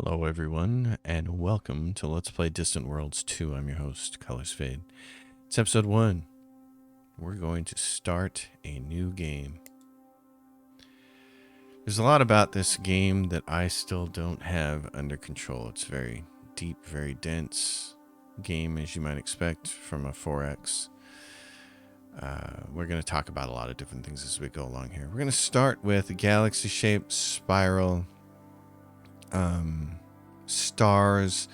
Hello, everyone, and welcome to Let's Play Distant Worlds 2. I'm your host, Colors Fade. It's episode 1. We're going to start a new game. There's a lot about this game that I still don't have under control. It's very deep, very dense game, as you might expect from a 4X. We're going to talk about a lot of different things as we go along here. We're going to start with a galaxy-shaped spiral, stars.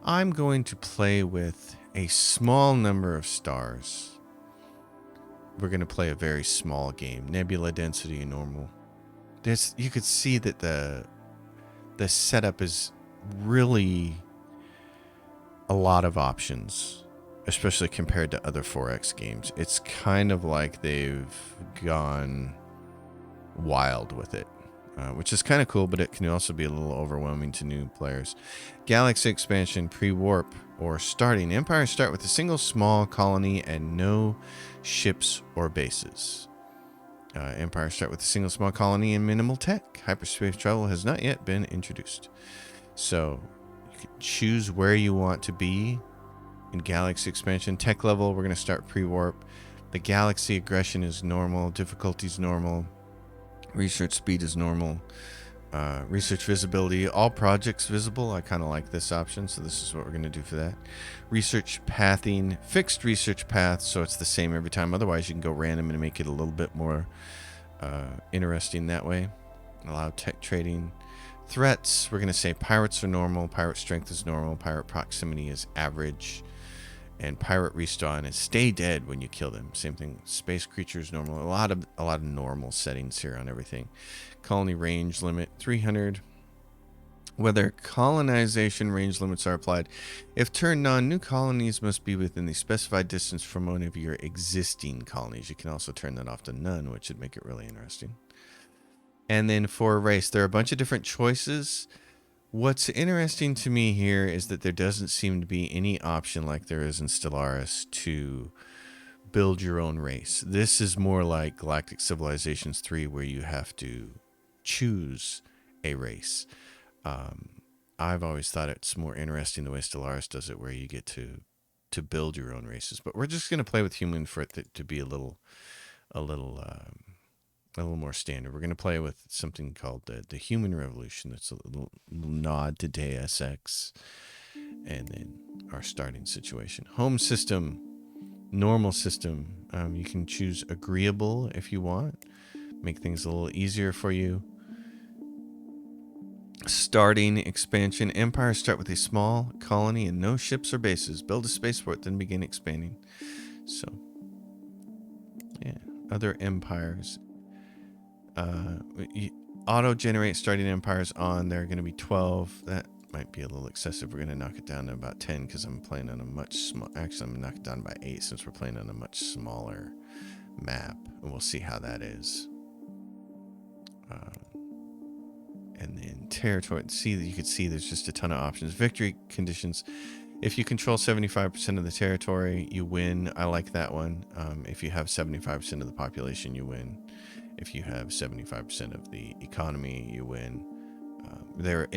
I'm going to play with a small number of stars. We're going to play a very small game. Nebula density normal. You could see that the setup is really a lot of options, especially compared to other 4X games. It's kind of like they've gone wild with it. Which is kind of cool, but it can also be a little overwhelming to new players. Galaxy expansion, pre-warp, or starting. Empires start with a single small colony and no ships or bases. Empires start with a single small colony and minimal tech. Hyperspace travel has not yet been introduced. So you can choose where you want to be in Galaxy expansion. Tech level, we're going to start pre-warp. The Galaxy aggression is normal. Difficulty is normal. Research speed is normal. Research visibility, all projects visible. I kind of like this option, so this is what we're going to do for that. Research pathing, fixed research path, so it's the same every time. Otherwise, you can go random and make it a little bit more interesting that way. Allow tech trading. Threats, we're going to say pirates are normal, pirate strength is normal, pirate proximity is average, and pirate respawn is stay dead when you kill them. Same thing. Space creatures normal. A lot of normal settings here on everything. Colony range limit 300. Whether colonization range limits are applied. If turned on, new colonies must be within the specified distance from one of your existing colonies. You can also turn that off to none, which would make it really interesting. And then for race, there are a bunch of different choices. What's interesting to me here is that there doesn't seem to be any option like there is in Stellaris to build your own race. This is more like Galactic Civilizations 3, where you have to choose a race. I've always thought it's more interesting the way Stellaris does it, where you get to build your own races. But we're just going to play with human for it to be a little more standard. We're going to play with something called the Human Revolution. That's a little nod to Deus Ex. And then our starting situation. Home system, normal system. You can choose agreeable if you want. Make things a little easier for you. Starting expansion. Empires start with a small colony and no ships or bases. Build a spaceport, then begin expanding. So, yeah. Other empires. Auto-generate starting empires on. There are going to be 12. That might be a little excessive. We're going to knock it down to about 10 because I'm playing on a much small. Actually, I'm going to knock it down by 8 since we're playing on a much smaller map, and we'll see how that is. And then territory. You can see there's just a ton of options. Victory conditions. If you control 75% of the territory, you win. I like that one. If you have 75% of the population, you win. If you have 75% of the economy, you win. There are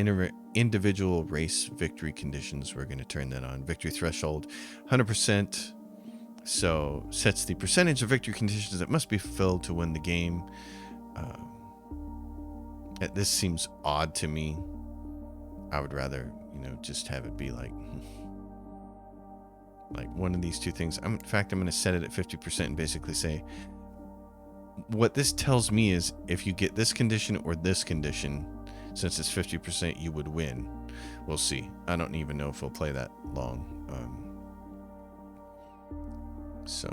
individual race victory conditions. We're going to turn that on. Victory threshold, 100%. So sets the percentage of victory conditions that must be fulfilled to win the game. This seems odd to me. I would rather, just have it be like one of these two things. In fact, I'm going to set it at 50% and basically say, what this tells me is if you get this condition or this condition, since it's 50%, you would win. We'll see. I don't even know if we'll play that long. So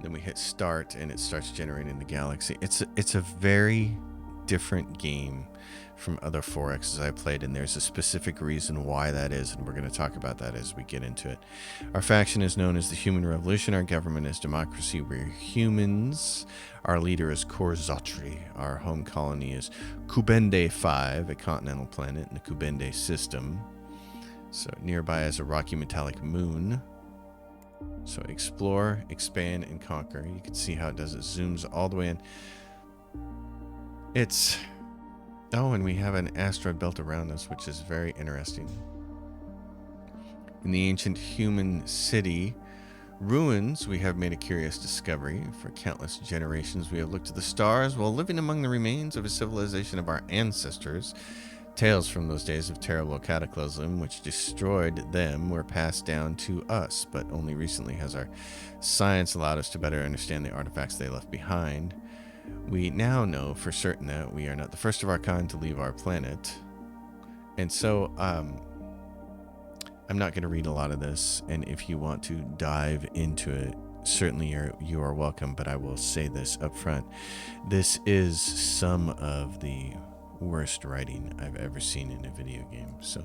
then we hit start and it starts generating the galaxy. It's a very different game from other 4Xs I played, and there's a specific reason why that is, and we're going to talk about that as we get into it. Our faction is known as the Human Revolution. Our government is democracy. We're humans. Our leader is Korzotri. Our home colony is Kubende 5, a continental planet in the Kubende system. So nearby is a rocky metallic moon. So explore, expand, and conquer. You can see how it does. It zooms all the way in. It's Oh, and we have an asteroid belt around us, which is very interesting. In the ancient human city ruins, we have made a curious discovery. For countless generations, we have looked to the stars while living among the remains of a civilization of our ancestors. Tales from those days of terrible cataclysm which destroyed them were passed down to us, but only recently has our science allowed us to better understand the artifacts they left behind. We now know for certain that we are not the first of our kind to leave our planet. And so, I'm not going to read a lot of this, and if you want to dive into it, certainly you are welcome, but I will say this up front. This is some of the worst writing I've ever seen in a video game. So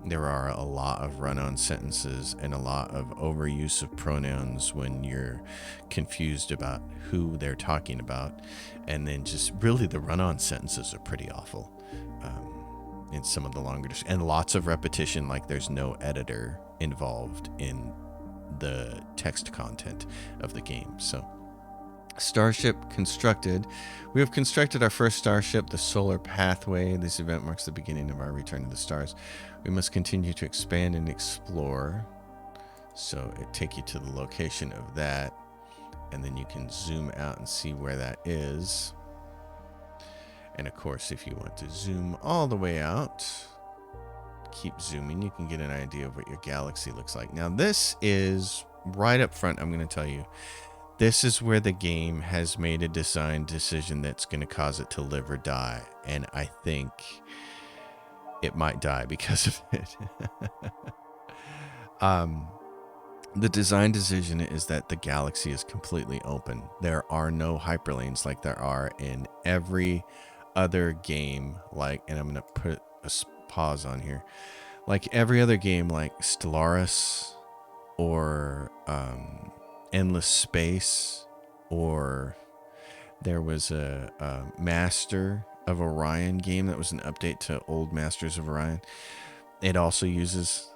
there are a lot of run-on sentences and a lot of overuse of pronouns when you're confused about who they're talking about, and then just really the run-on sentences are pretty awful in some of the longer, and lots of repetition, like there's no editor involved in the text content of the game. So starship constructed. We have constructed our first starship, the Solar Pathway. This event marks the beginning of our return to the stars. We must continue to expand and explore. So it take you to the location of that, and then you can zoom out and see where that is. And of course, if you want to zoom all the way out, keep zooming, you can get an idea of what your galaxy looks like. Now, this is right up front, I'm going to tell you, this is where the game has made a design decision that's going to cause it to live or die. And I think it might die because of it. The design decision is that the galaxy is completely open. There are no hyperlanes like there are in every other game. And I'm going to put a pause on here. Like every other game, like Stellaris or Endless Space, or there was a Master of Orion game that was an update to old Masters of Orion. It also uses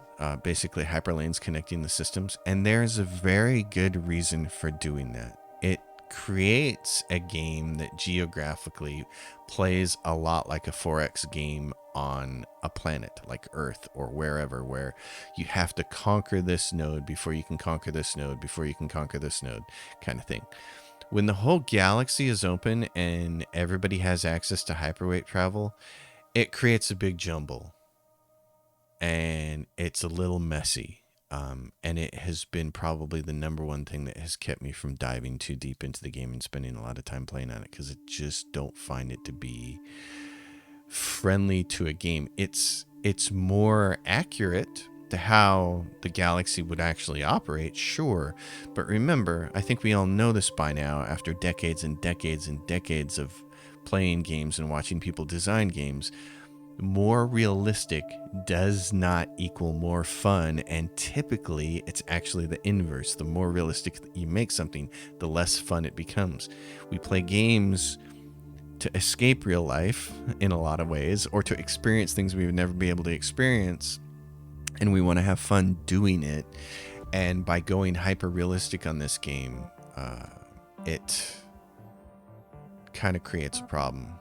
basically hyperlanes connecting the systems, and there's a very good reason for doing that. It creates a game that geographically plays a lot like a 4X game on a planet like Earth or wherever, where you have to conquer this node before you can conquer this node before you can conquer this node, kind of thing. When the whole galaxy is open and everybody has access to hyperweight travel, it creates a big jumble, and it's a little messy. And it has been probably the number one thing that has kept me from diving too deep into the game and spending a lot of time playing on it, because I just don't find it to be friendly to a game. It's more accurate to how the galaxy would actually operate, sure, but remember, I think we all know this by now after decades and decades and decades of playing games and watching people design games. More realistic does not equal more fun, and typically it's actually the inverse. The more realistic that you make something, the less fun it becomes. We play games to escape real life in a lot of ways, or to experience things we would never be able to experience, and we want to have fun doing it. And by going hyper realistic on this game, it kind of creates a problem.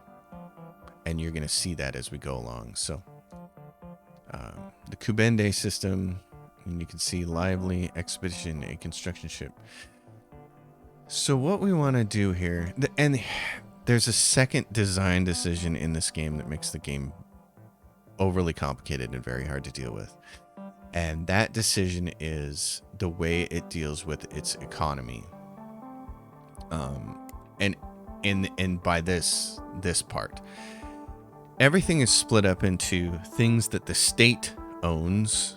And you're going to see that as we go along. So the Kubende system, and you can see Lively Expedition, a construction ship. So what we want to do here, and there's a second design decision in this game that makes the game overly complicated and very hard to deal with. And that decision is the way it deals with its economy. And by this part, everything is split up into things that the state owns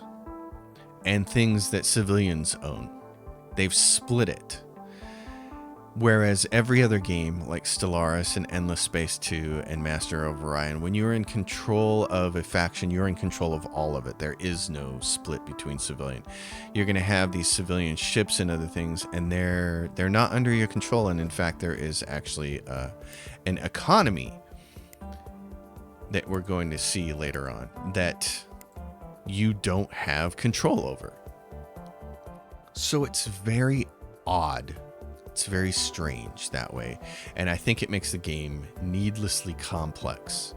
and things that civilians own. They've split it. Whereas every other game, like Stellaris and Endless Space 2 and Master of Orion, when you're in control of a faction, you're in control of all of it. There is no split between civilian. You're going to have these civilian ships and other things, and they're not under your control. And in fact, there is actually an economy that we're going to see later on that you don't have control over. So it's very odd It's very strange that way, and I think it makes the game needlessly complex.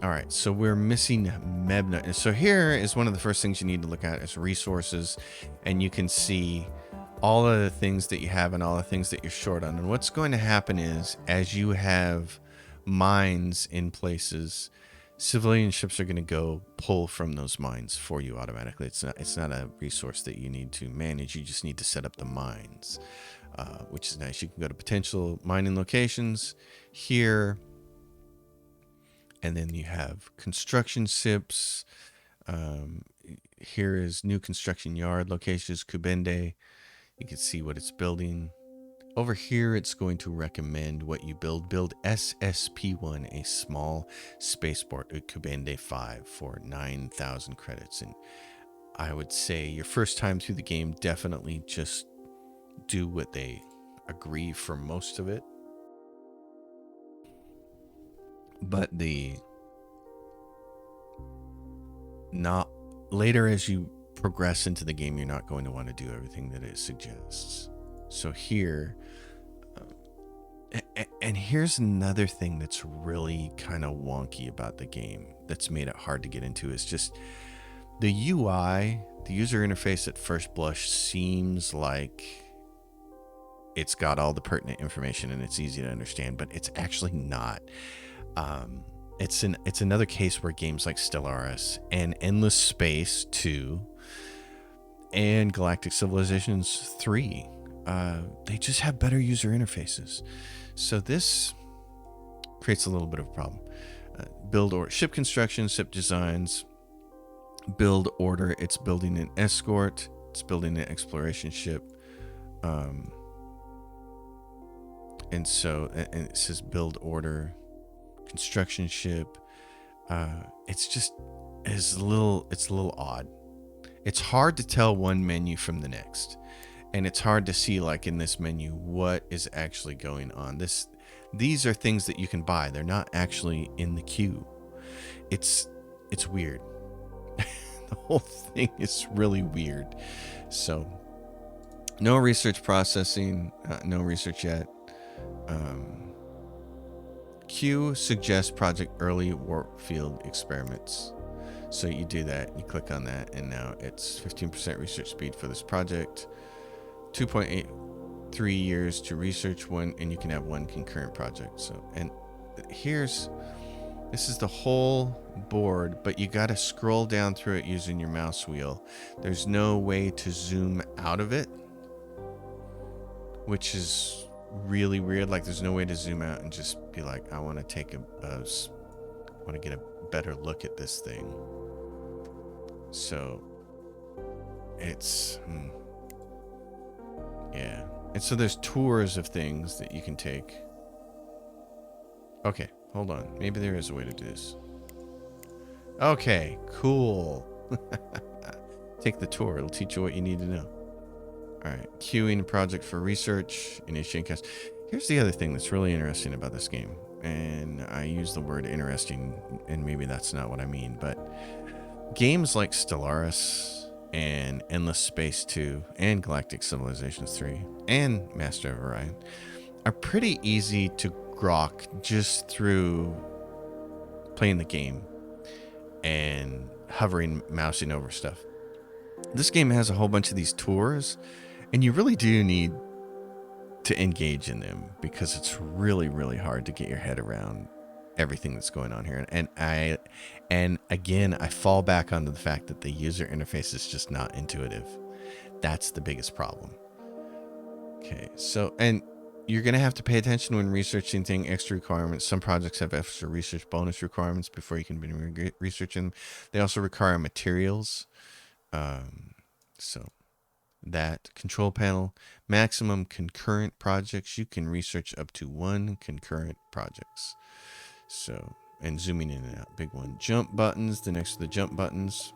All right, so we're missing Mebna. And so here is one of the first things you need to look at is resources, and you can see all of the things that you have and all the things that you're short on. And what's going to happen is, as you have mines in places, civilian ships are going to go pull from those mines for you automatically. It's not a resource that you need to manage. You just need to set up the mines, which is nice. You can go to potential mining locations here. And then you have construction ships. Here is new construction yard locations, Kubende. You can see what it's building. Over here, it's going to recommend what you build. Build SSP-1, a small spaceport at Kubende 5 for 9,000 credits. And I would say your first time through the game, definitely just do what they agree for most of it. But later as you progress into the game, you're not going to want to do everything that it suggests. So here, and here's another thing that's really kind of wonky about the game that's made it hard to get into, is just the UI, the user interface at first blush seems like it's got all the pertinent information and it's easy to understand, but it's actually not. It's another case where games like Stellaris and Endless Space 2 and Galactic Civilizations 3, they just have better user interfaces. So this creates a little bit of a problem. Build or ship construction, ship designs, build order. It's building an escort. It's building an exploration ship. And it says build order. Construction ship. It's a little odd. It's hard to tell one menu from the next, and it's hard to see, like in this menu, what is actually going on. These are things that you can buy. They're not actually in the queue. It's weird. The whole thing is really weird. So no research processing, no research yet. Q suggests project early warp field experiments. So you do that, you click on that, and now it's 15% research speed for this project, 2.83 years to research one, and you can have one concurrent project. So, and this is the whole board, but you got to scroll down through it using your mouse wheel. There's no way to zoom out of it, which is really weird. Like, there's no way to zoom out and just be like, I want to get a better look at this thing. So it's yeah. And so there's tours of things that you can take. Okay, hold on, maybe there is a way to do this. Okay, cool. Take the tour, it'll teach you what you need to know. All right, queuing project for research, initiating cast. Here's the other thing that's really interesting about this game, and I use the word interesting, and maybe that's not what I mean, but games like Stellaris and Endless Space 2 and Galactic Civilizations 3 and Master of Orion are pretty easy to grok just through playing the game and hovering, mousing over stuff. This game has a whole bunch of these tours, and you really do need to engage in them because it's really, really hard to get your head around everything that's going on here. And again, I fall back onto the fact that the user interface is just not intuitive. That's the biggest problem. Okay, so, and you're going to have to pay attention when researching extra requirements. Some projects have extra research bonus requirements before you can begin researching. They also require materials. So that control panel, maximum concurrent projects. You can research up to 1 concurrent projects. So, and zooming in and out, big one. Jump buttons, the next to the jump buttons.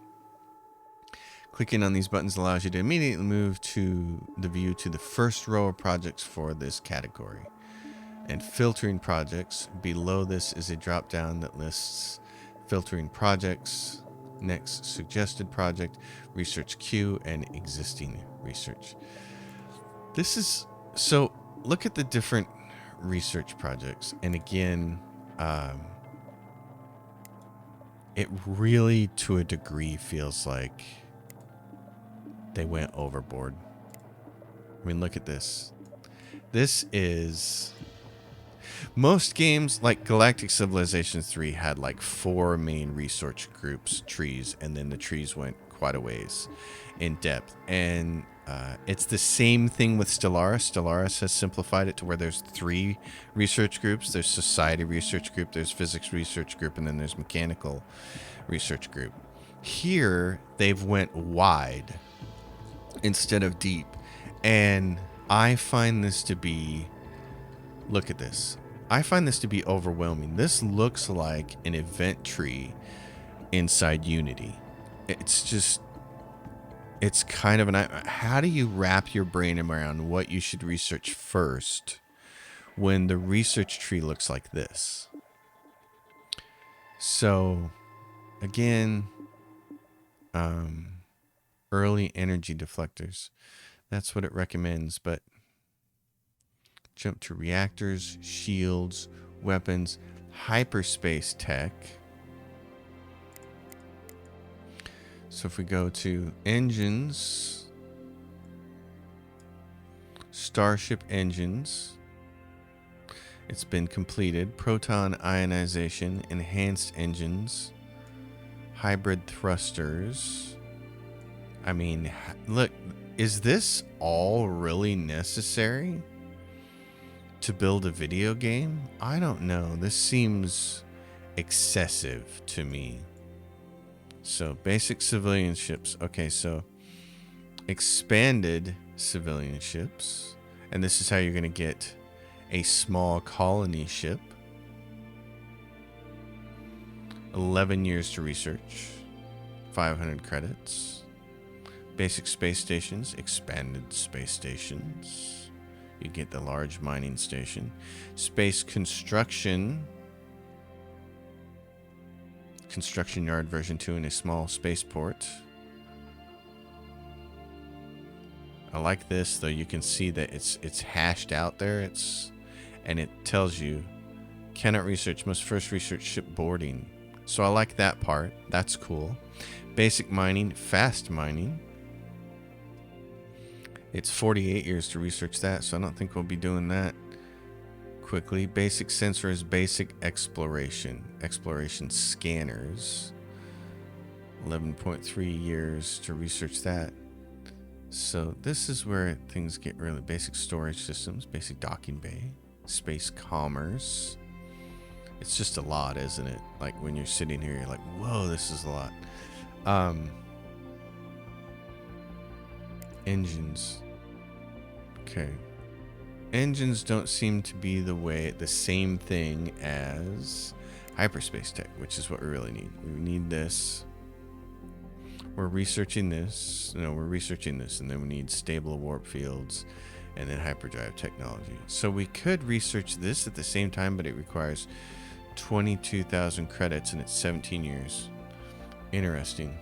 Clicking on these buttons allows you to immediately move to the view to the first row of projects for this category. And filtering projects. Below this is a drop down that lists filtering projects, next suggested project, research queue, and existing research. This is So look at the different research projects. And again, it really, to a degree, feels like they went overboard. I mean, look at this. This is... Most games, like Galactic Civilizations 3, had like 4 main research groups, trees, and then the trees went quite a ways in depth. And it's the same thing with Stellaris. Stellaris has simplified it to where there's 3 research groups. There's Society Research Group, there's Physics Research Group, and then there's Mechanical Research Group. Here, they've went wide instead of deep. And I find this to be... Look at this. I find this to be overwhelming. This looks like an event tree inside Unity. It's just... It's kind of an... How do you wrap your brain around what you should research first when the research tree looks like this? So, again, early energy deflectors. That's what it recommends, but jump to reactors, shields, weapons, hyperspace tech. So if we go to engines, Starship engines, it's been completed. Proton ionization, enhanced engines, hybrid thrusters. I mean, look, is this all really necessary to build a video game? I don't know. This seems excessive to me. So basic civilian ships. Okay, so expanded civilian ships. And this is how you're going to get a small colony ship. 11 years to research. 500 credits. Basic space stations. Expanded space stations. You get the large mining station. Space construction. Construction yard version 2 in a small spaceport. I like this though. You can see that it's hashed out there. And it tells you cannot research, must first research ship boarding. So I like that part. That's cool. Basic mining, fast mining. It's 48 years to research that, so I don't think we'll be doing that quickly. Basic sensors, basic exploration. Exploration scanners. 11.3 years to research that. So this is where things get really basic storage systems, basic docking bay, space commerce. It's just a lot, isn't it? Like when you're sitting here, you're like, whoa, this is a lot. Engines. Okay. Engines don't seem to be the same thing as hyperspace tech, which is what we really need. We need this. We're researching this. No, we're researching this, and then we need stable warp fields and then hyperdrive technology. So we could research this at the same time, but it requires 22,000 credits and it's 17 years. Interesting.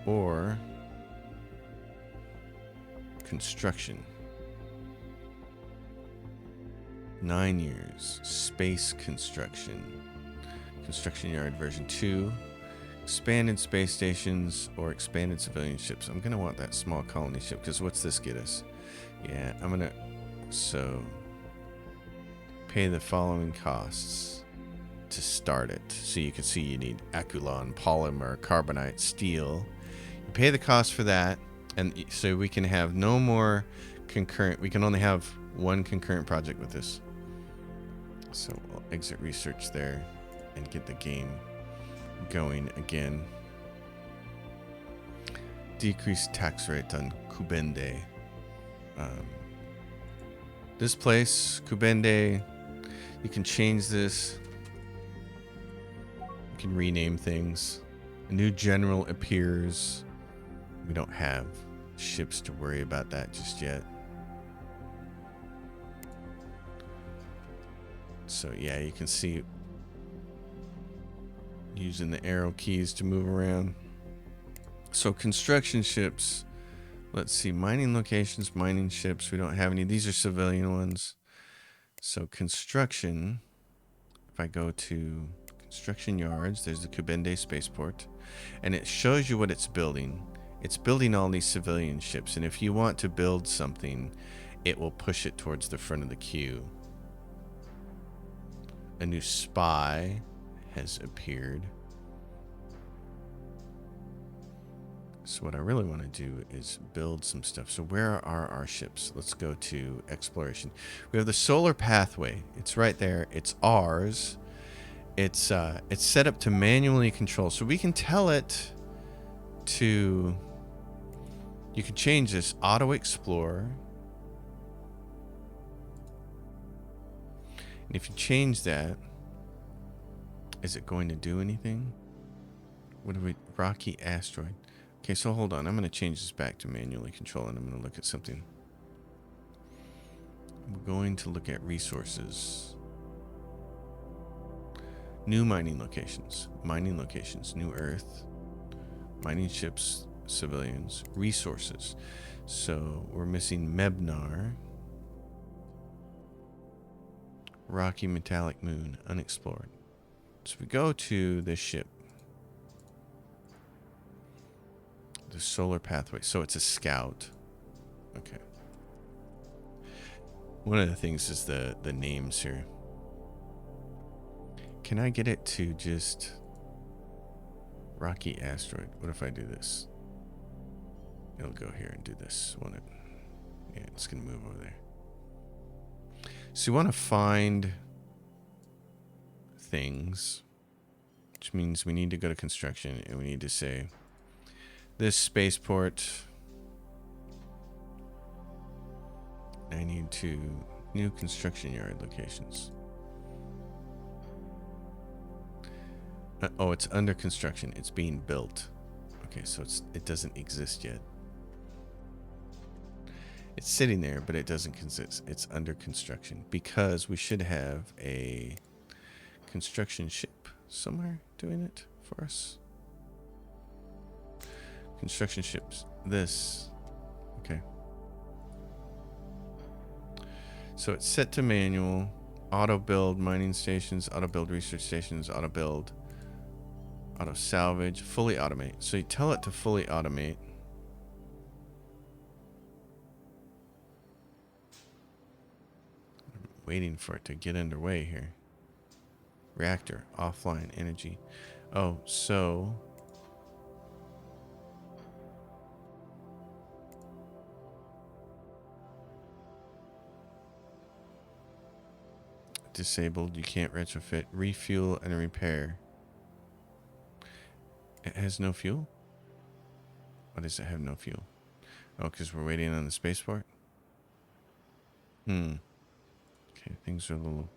Or construction. 9 years. Space construction. Construction yard version 2. Expanded space stations or expanded civilian ships. I'm going to want that small colony ship because what's this get us? Yeah, I'm going to... So, pay the following costs to start it. So you can see you need Aculon, polymer, carbonite, steel. You pay the cost for that, and so we can have no more concurrent... We can only have one concurrent project with this. So we'll exit research there and get the game going again. Decreased tax rate on Kubende. This place, Kubende, you can change this. You can rename things. A new general appears. We don't have ships to worry about that just yet. So yeah, you can see using the arrow keys to move around. So construction ships, Let's see, mining locations, mining ships. We don't have any. These are civilian ones. So construction, if I go to construction yards, there's the Kubende spaceport, and it shows you what it's building. It's building all these civilian ships, and if you want to build something, it will push it towards the front of the queue. A new spy has appeared. So what I really want to do is build some stuff. So where are our ships? Let's go to exploration. We have the solar pathway. It's right there. It's ours. It's set up to manually control. So we can tell it to, you can change this auto explore. And if you change that, is it going to do anything? What do we, rocky asteroid. Okay, so hold on. I'm going to change this back to manually control, and I'm going to look at something. We're going to look at resources. New mining locations. Mining locations. New Earth. Mining ships. Civilians. Resources. So we're missing Mebnar. Rocky metallic moon. Unexplored. So we go to this ship. The solar pathway. So it's a scout. Okay. One of the things is the names here. Can I get it to just rocky asteroid? What if I do this? It'll go here and do this. Want it? Yeah, it's gonna move over there. So you want to find things, which means we need to go to construction and we need to say this spaceport. I need to new construction yard locations. Oh, it's under construction. It's being built. Okay, so it doesn't exist yet. It's sitting there, but it doesn't consist. It's under construction because we should have a construction ship somewhere doing it for us. Construction ships. This. Okay. So it's set to manual. Auto build mining stations. Auto build research stations. Auto build. Auto salvage. Fully automate. So you tell it to fully automate. I'm waiting for it to get underway here. Reactor. Offline energy. Oh, so disabled. You can't retrofit. Refuel and repair. It has no fuel? Why does it have no fuel? Oh, because we're waiting on the spaceport? Okay, things are a little...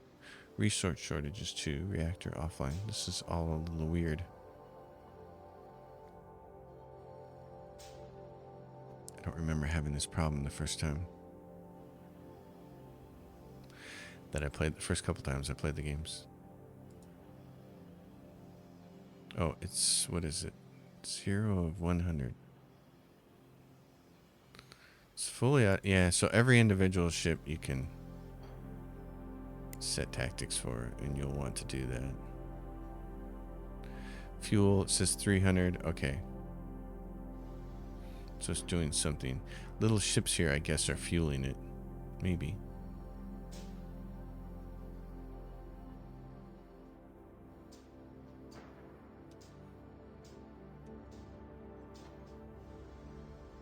Resource shortages too. Reactor offline. This is all a little weird. I don't remember having this problem the first time that I played. The first couple times I played the games. Oh, it's... What is it? 0 of 100. It's fully out. Yeah, so every individual ship you can set tactics for, and you'll want to do that. Fuel, it says 300. Okay. So it's doing something. Little ships here, I guess, are fueling it. Maybe.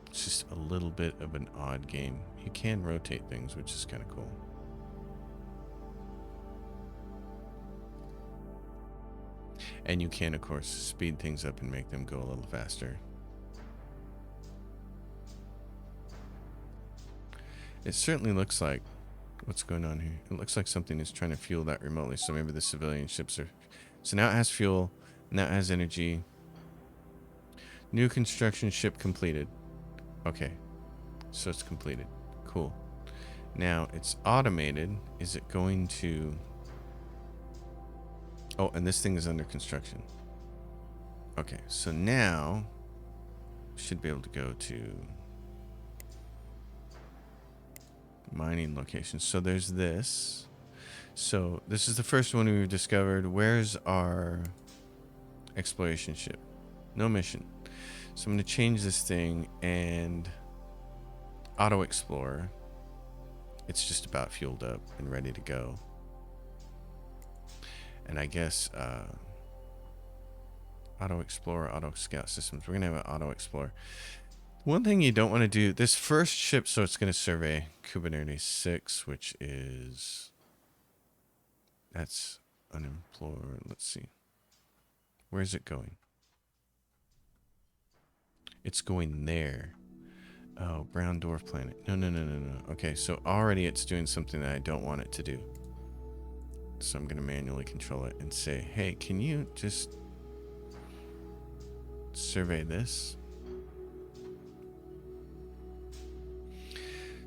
It's just a little bit of an odd game. You can rotate things, which is kind of cool. And you can, of course, speed things up and make them go a little faster. It certainly looks like... What's going on here? It looks like something is trying to fuel that remotely. So maybe the civilian ships are... So now it has fuel. Now it has energy. New construction ship completed. Okay. So it's completed. Cool. Now it's automated. Is it going to... Oh, and this thing is under construction. Okay, so now should be able to go to Mining locations. So there's this. So this is the first one we've discovered. Where's our exploration ship? No mission. So I'm going to change this thing and auto explorer. It's just about fueled up and ready to go. And I guess auto explorer, auto scout systems. We're going to have an auto explorer. One thing you don't want to do, this first ship, so it's going to survey Kubernetes 6, which is, that's unemployed. Let's see. Where is it going? It's going there. Oh, brown dwarf planet. No. Okay, so already it's doing something that I don't want it to do. So I'm going to manually control it and say, hey, can you just survey this?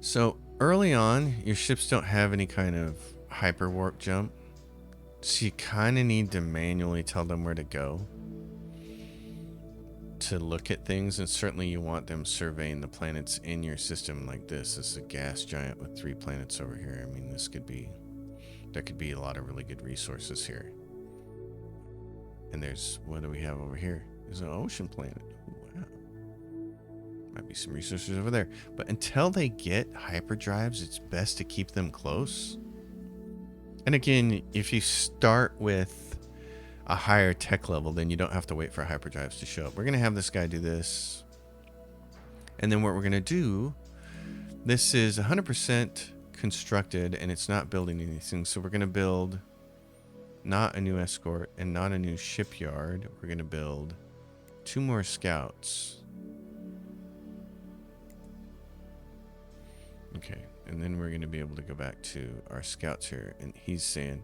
So early on, your ships don't have any kind of hyperwarp jump. So you kind of need to manually tell them where to go to look at things. And certainly you want them surveying the planets in your system like this. This is a gas giant with 3 planets over here. I mean, there could be a lot of really good resources here. And there's, what do we have over here? There's an ocean planet. Wow. Might be some resources over there. But until they get hyperdrives, it's best to keep them close. And again, if you start with a higher tech level, then you don't have to wait for hyperdrives to show up. We're going to have this guy do this. And then what we're going to do, this is 100% constructed and it's not building anything. So we're going to build not a new escort and not a new shipyard. We're going to build 2 more scouts. Okay, and then we're going to be able to go back to our scouts here. And he's saying,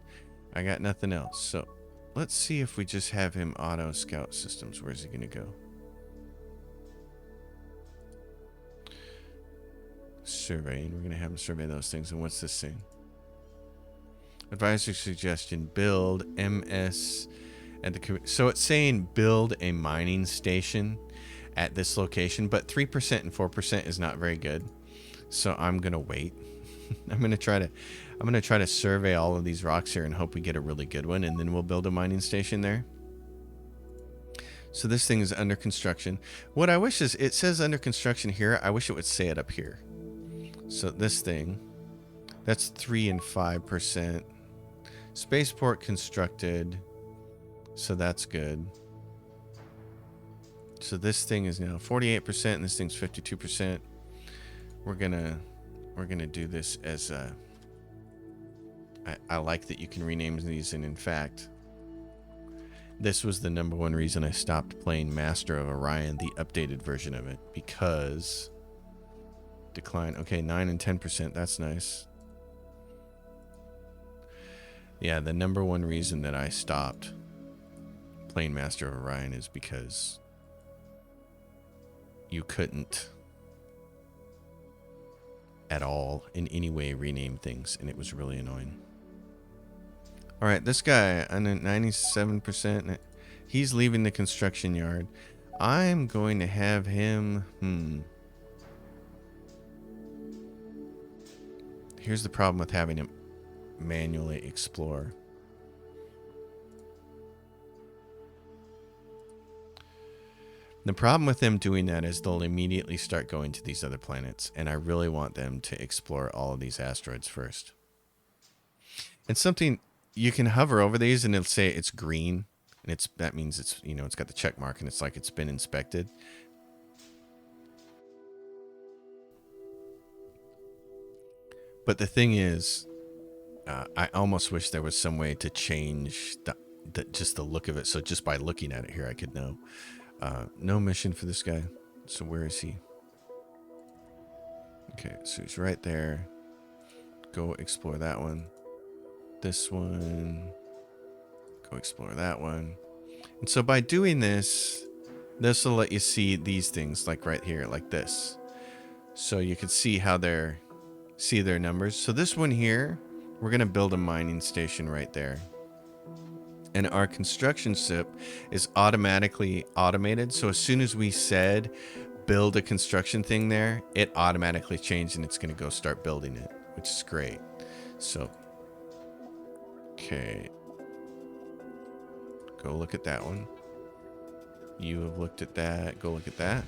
I got nothing else. So let's see if we just have him auto scout systems. Where's he going to go? Surveying. We're going to have him survey those things. And what's this thing? Advisory suggestion, build MS at the... So it's saying build a mining station at this location, but 3% and 4% is not very good. So I'm going to wait. I'm going to try to survey all of these rocks here and hope we get a really good one, and then we'll build a mining station there. So this thing is under construction. What I wish is, it says under construction here. I wish it would say it up here. So this thing, that's 3 and 5%. Spaceport constructed. So that's good. So this thing is now 48% and this thing's 52%. We're gonna do this as I like that you can rename these, and in fact, this was the #1 reason I stopped playing Master of Orion, the updated version of it, because decline. Okay, 9 and 10%. That's nice. Yeah, the #1 reason that I stopped playing Master of Orion is because you couldn't at all in any way rename things, and it was really annoying. All right, this guy on 97%, he's leaving the construction yard. I'm going to have him here's the problem with having him manually explore. The problem with them doing that is they'll immediately start going to these other planets, and I really want them to explore all of these asteroids first. And something, you can hover over these and it'll say it's green, and that means it's, you know, it's got the check mark and it's like it's been inspected. But the thing is, I almost wish there was some way to change just the look of it. So just by looking at it here, I could know. No mission for this guy. So where is he? Okay, so he's right there. Go explore that one. This one. Go explore that one. And so by doing this, this will let you see these things, like right here, like this. So you can see how see their numbers. So this one here, we're going to build a mining station right there. And our construction ship is automatically automated. So as soon as we said build a construction thing there, it automatically changed and it's going to go start building it. which is great. So, okay. Go look at that one. You have looked at that. Go look at that.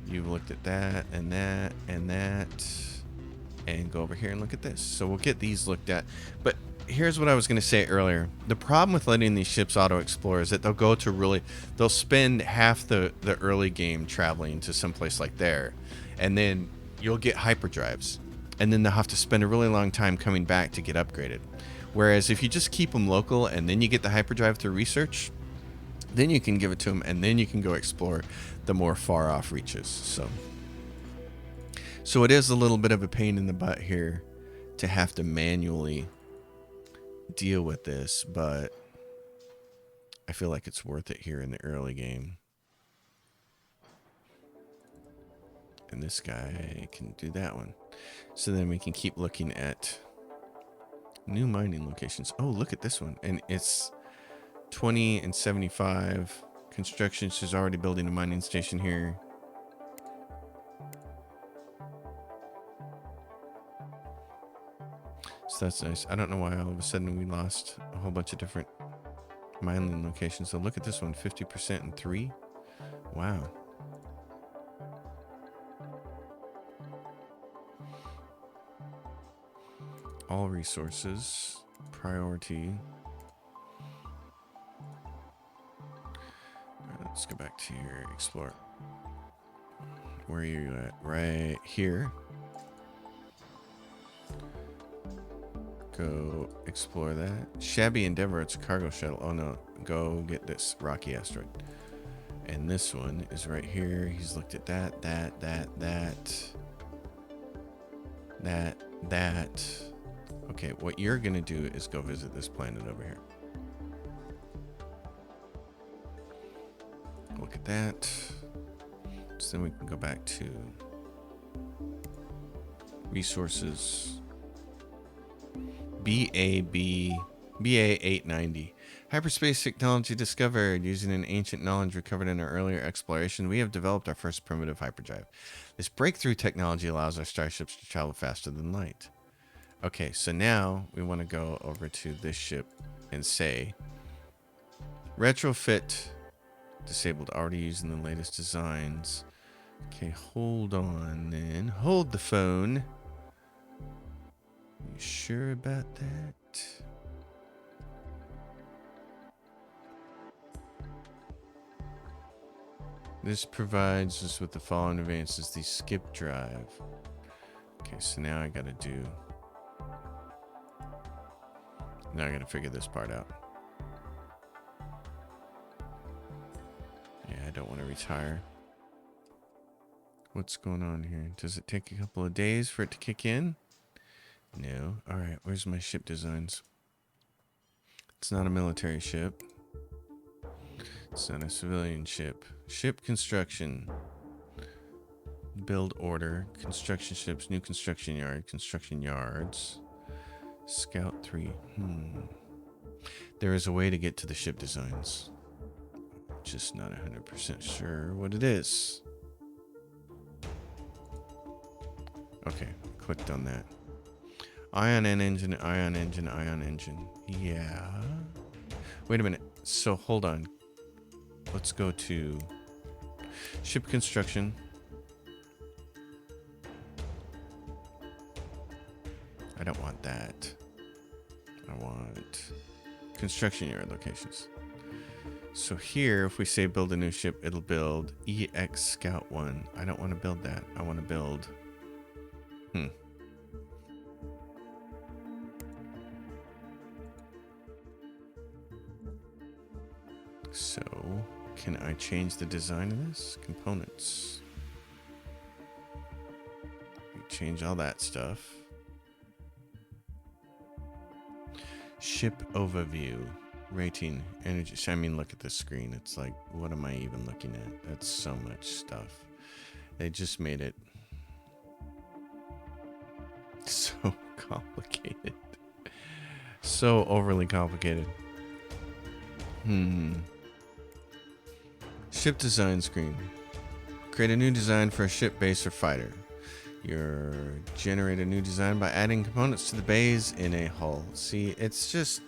You've looked at that and that and that. And go over here and look at this. So we'll get these looked at. But here's what I was going to say earlier. The problem with letting these ships auto-explore is that they'll spend half the early game traveling to someplace like there. And then you'll get hyperdrives. And then they'll have to spend a really long time coming back to get upgraded. Whereas if you just keep them local and then you get the hyperdrive through research, then you can give it to them and then you can go explore the more far off reaches. So it is a little bit of a pain in the butt here to have to manually deal with this, but I feel like it's worth it here in the early game. And this guy can do that one. So then we can keep looking at new mining locations. Oh, look at this one. And it's 20 and 75. Construction is already building a mining station here. So that's nice. I don't know why all of a sudden we lost a whole bunch of different mining locations. So look at this one, 50% and 3. Wow. All resources, priority. All right, let's go back to your explore. Where are you at? Right here. Go explore that. Shabby Endeavor, it's a cargo shuttle. Oh no, go get this rocky asteroid. And this one is right here. He's looked at that. Okay, what you're gonna do is go visit this planet over here. Look at that. So then we can go back to resources. BA 890. Hyperspace technology discovered. Using an ancient knowledge recovered in our earlier exploration, we have developed our first primitive hyperdrive. This breakthrough technology allows our starships to travel faster than light. Okay, so now we want to go over to this ship and say retrofit disabled, already using the latest designs. Okay, hold on then. Hold the phone. You sure about that? This provides us with the following advances: the skip drive. Okay, so now I gotta figure this part out. Yeah, I don't want to retire. What's going on here? Does it take a couple of days for it to kick in? No. All right, where's my ship designs? It's not a military ship. It's not a civilian ship. Ship construction. Build order. Construction ships. New construction yard. Construction yards. Scout 3. There is a way to get to the ship designs. Just not 100% sure what it is. Okay, clicked on that. Ion engine, ion engine, ion engine. Yeah. Wait a minute. So hold on. Let's go to ship construction. I don't want that. I want construction yard locations. So here, if we say build a new ship, it'll build EX Scout 1. I don't want to build that. I want to build... So, can I change the design of this? Components. We change all that stuff. Ship overview. Rating. Energy. I mean, look at this screen. It's like, what am I even looking at? That's so much stuff. They just made it so complicated. So overly complicated. Ship design screen. Create a new design for a ship, base, or fighter. Your generate a new design by adding components to the bays in a hull. See, it's just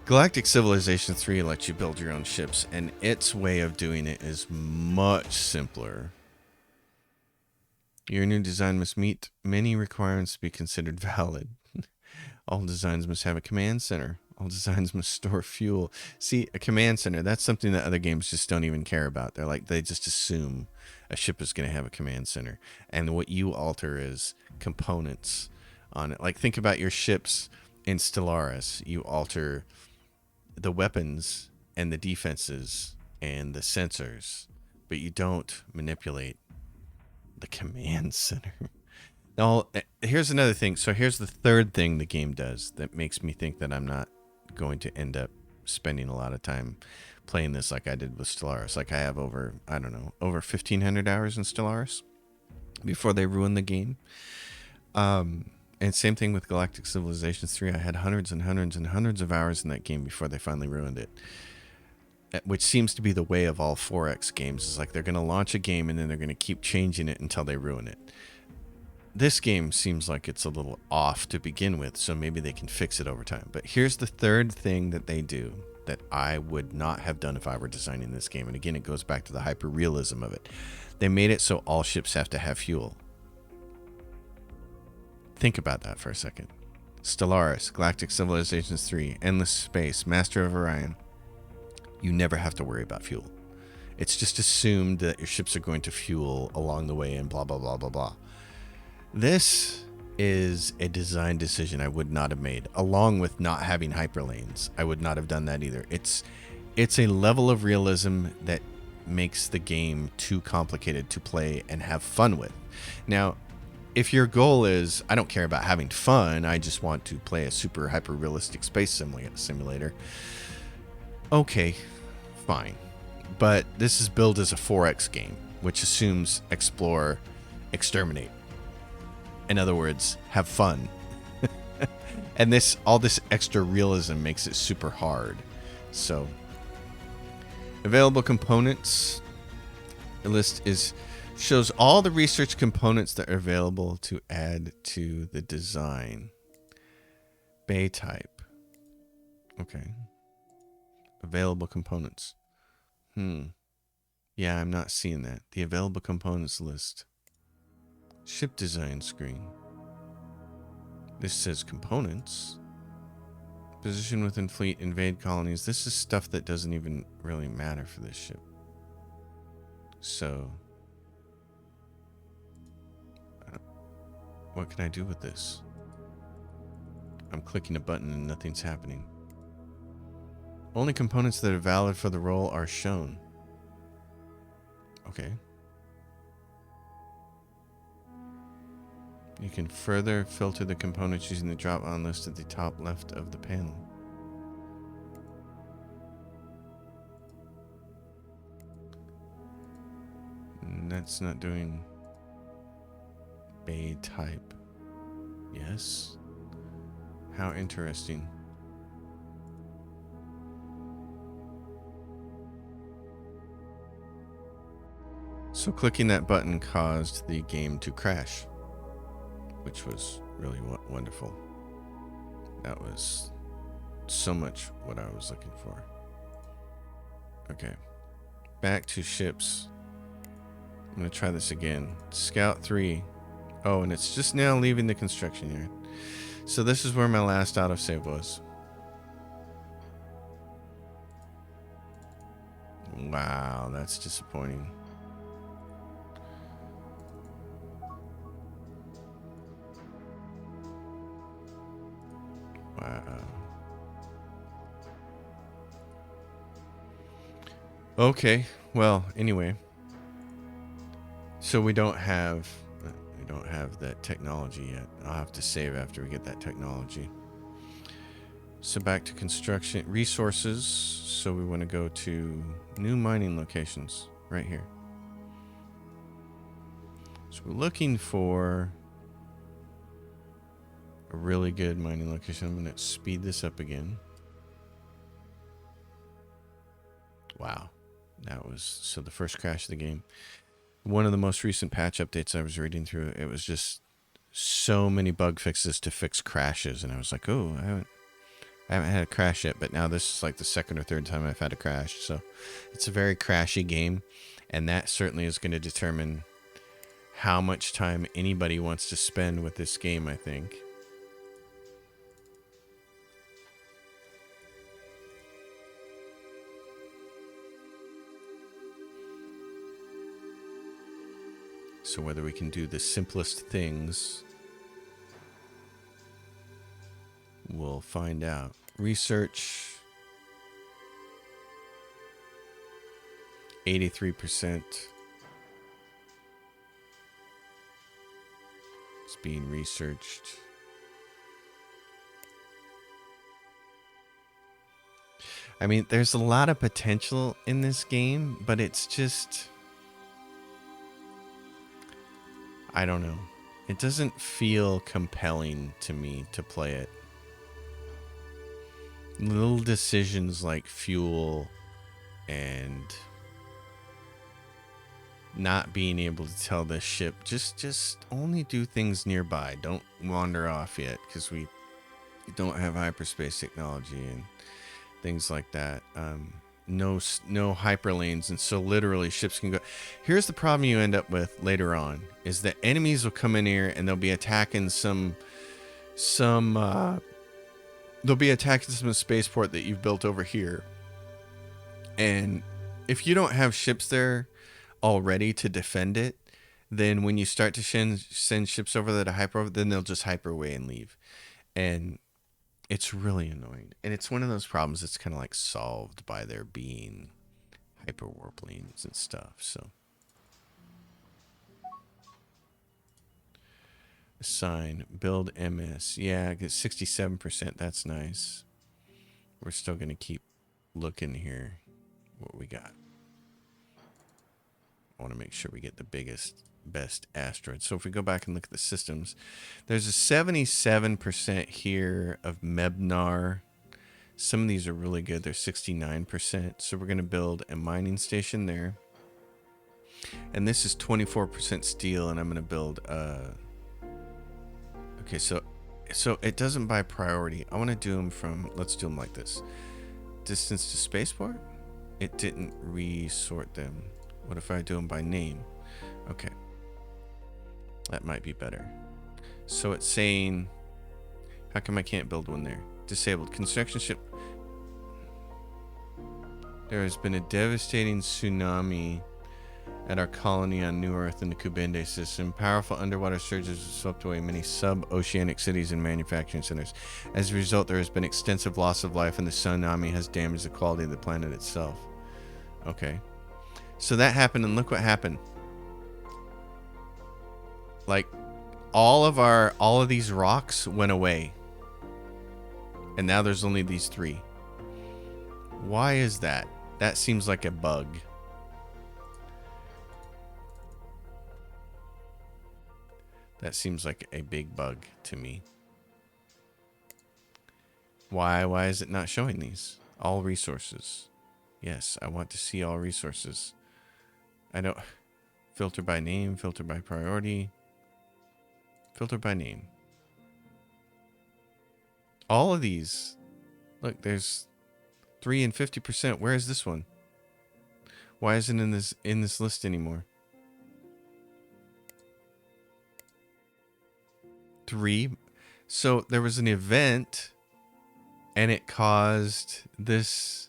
Galactic Civilization 3 lets you build your own ships, and its way of doing it is much simpler. Your new design must meet many requirements to be considered valid. All designs must have a command center. All designs must store fuel. See, a command center, that's something that other games just don't even care about. They just assume a ship is going to have a command center. And what you alter is components on it. Like, think about your ships in Stellaris. You alter the weapons and the defenses and the sensors, but you don't manipulate the command center. Now, here's another thing. So here's the third thing the game does that makes me think that I'm not going to end up spending a lot of time playing this like I did with Stellaris. Like I have over 1,500 hours in Stellaris before they ruined the game. And same thing with Galactic Civilizations 3. I had hundreds and hundreds and hundreds of hours in that game before they finally ruined it. Which seems to be the way of all 4X games. Is like they're going to launch a game and then they're going to keep changing it until they ruin it. This game seems like it's a little off to begin with, so maybe they can fix it over time. But here's the third thing that they do that I would not have done if I were designing this game. And again, it goes back to the hyper-realism of it. They made it so all ships have to have fuel. Think about that for a second. Stellaris, Galactic Civilizations 3, Endless Space, Master of Orion. You never have to worry about fuel. It's just assumed that your ships are going to fuel along the way and blah, blah, blah, blah, blah. This is a design decision I would not have made, along with not having hyperlanes. I would not have done that either. It's a level of realism that makes the game too complicated to play and have fun with. Now, if your goal is, I don't care about having fun, I just want to play a super hyper-realistic space simulator, okay, fine. But this is billed as a 4X game, which assumes explore, exterminate. In other words, have fun. And all this extra realism makes it super hard. So, available components. The list shows all the research components that are available to add to the design. Bay type. Okay. Available components. Yeah, I'm not seeing that. The available components list. Ship design screen. This says components. Position within fleet, invade colonies. This is stuff that doesn't even really matter for this ship. So, what can I do with this? I'm clicking a button and nothing's happening. Only components that are valid for the role are shown. Okay. You can further filter the components using the drop-down list at the top left of the panel. And that's not doing bay type. Yes. How interesting. So clicking that button caused the game to crash, which was really wonderful. That was so much what I was looking for. Okay. Back to ships. I'm going to try this again. Scout 3. Oh, and it's just now leaving the construction yard. So this is where my last autosave was. Wow, that's disappointing. Wow. Okay, well, anyway. So we don't have that technology yet. I'll have to save after we get that technology. So back to construction resources. So we want to go to new mining locations right here. So we're looking for a really good mining location. I'm going to speed this up again. Wow. That was so the first crash of the game. One of the most recent patch updates I was reading through, it was just so many bug fixes to fix crashes, and I was like, oh, I haven't had a crash yet, but now this is like the second or third time I've had a crash. So it's a very crashy game, and that certainly is going to determine how much time anybody wants to spend with this game, I think. So whether we can do the simplest things, we'll find out. Research, 83%. It's being researched. I mean, there's a lot of potential in this game, but it's just, I don't know. It doesn't feel compelling to me to play it. Little decisions like fuel and not being able to tell the ship, just only do things nearby. Don't wander off yet, because we don't have hyperspace technology and things like that. No hyperlanes, and so literally ships can go. Here's the problem you end up with later on, is that enemies will come in here and they'll be attacking some spaceport that you've built over here. And if you don't have ships there already to defend it, then when you start to send ships over that are hyper, then they'll just hyper away and leave. And it's really annoying. And it's one of those problems that's kind of like solved by there being hyper warplanes and stuff. So assign, build MS. Yeah, get 67%. That's nice. We're still going to keep looking here what we got. I want to make sure we get the best asteroid. So if we go back and look at the systems, there's a 77% here of Mebnar. Some of these are really good. They're 69%. So we're going to build a mining station there. And this is 24% steel, and I'm going to build okay, so it doesn't by priority. I want to do them from, let's do them like this. Distance to spaceport. It didn't resort them. What if I do them by name? Okay. That might be better. So it's saying, how come I can't build one there? Disabled. Construction ship. There has been a devastating tsunami at our colony on New Earth in the Kubende system. Powerful underwater surges have swept away many sub-oceanic cities and manufacturing centers. As a result, there has been extensive loss of life, and the tsunami has damaged the quality of the planet itself. Okay. So that happened, and look what happened. Like, all of these rocks went away. And now there's only these 3. Why is that? That seems like a bug. That seems like a big bug to me. Why is it not showing these? All resources. Yes, I want to see all resources. I don't... Filter by name, filter by priority. Filter by name. All of these. Look, there's 3 and 50%. Where is this one? Why isn't it in this list anymore? 3. So there was an event, and it caused this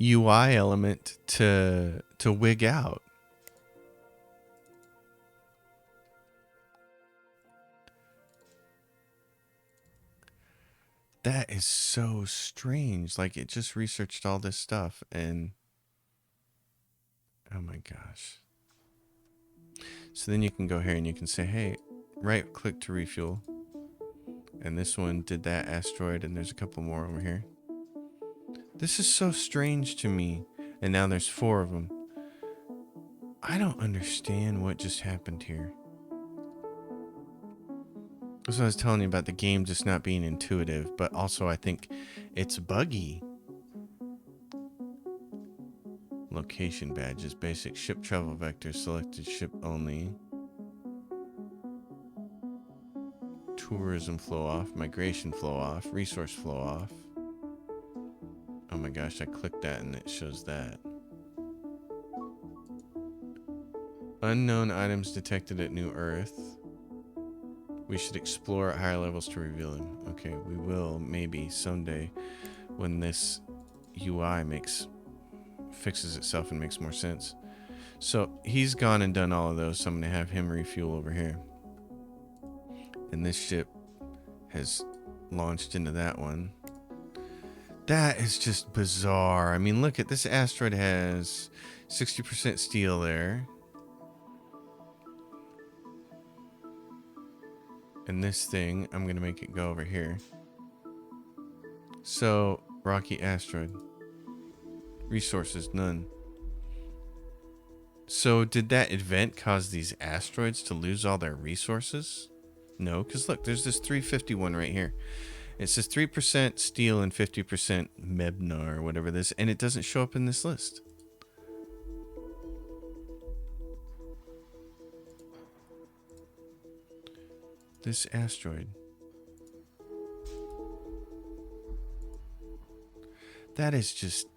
UI element to wig out. That is so strange. Like, it just researched all this stuff, and oh my gosh. So then you can go here and you can say, hey, right click to refuel. And this one did that asteroid, and there's a couple more over here. This is so strange to me. And now there's 4 of them. I don't understand what just happened here. That's what I was telling you about the game just not being intuitive, but also I think it's buggy. Location badges. Basic ship travel vector. Selected ship only. Tourism flow off. Migration flow off. Resource flow off. Oh my gosh, I clicked that and it shows that. Unknown items detected at New Earth. We should explore at higher levels to reveal them. Okay, we will maybe someday when this UI fixes itself and makes more sense. So he's gone and done all of those, so I'm gonna have him refuel over here. And this ship has launched into that one. That is just bizarre. I mean, look at this asteroid has 60% steel there. And this thing, I'm gonna make it go over here. So, rocky asteroid. Resources, none. So, did that event cause these asteroids to lose all their resources? No, because look, there's this 351 right here. It says 3% steel and 50% Mebna or whatever this, and it doesn't show up in this list. This asteroid. That is just...